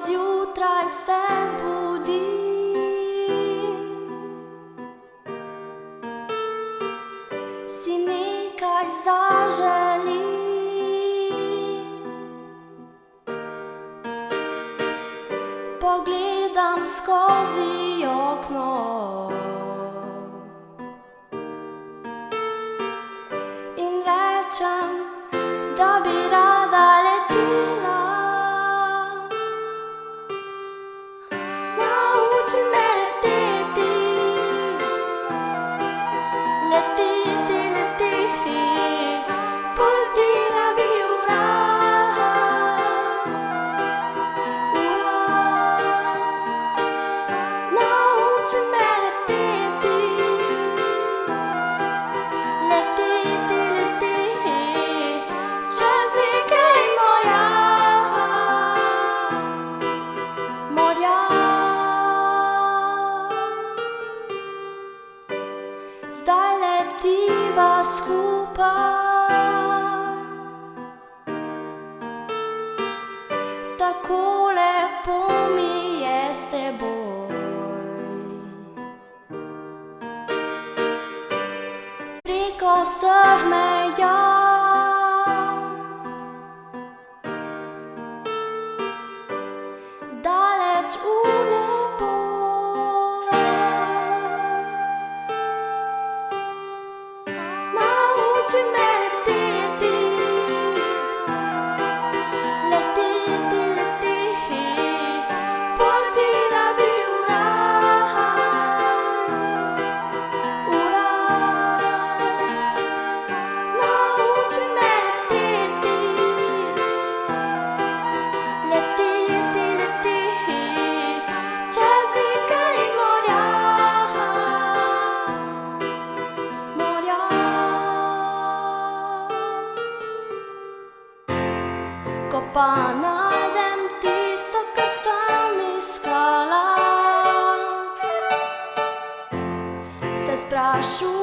zjutraj se zbudim, si nekaj zaželim. Pogledam skozi okno in rečem, da bi rada letela. Nauči me leteti, leteti, leteti, poletela bi v raj, v raj. Nauči me leteti, leteti, leteti, čez reke in morja, morja. Zdaj letiva skupaj, tako lepo mi je s teboj. Preko vseh meja, daleč v nebo. Nauči me leteti, leteti, leteti, poletela bi v raj, v raj. Nauči me leteti, leteti, leteti, čez reke in morja, morja. Ko pa najdem tisto, kar sem iskala, se sprašujem,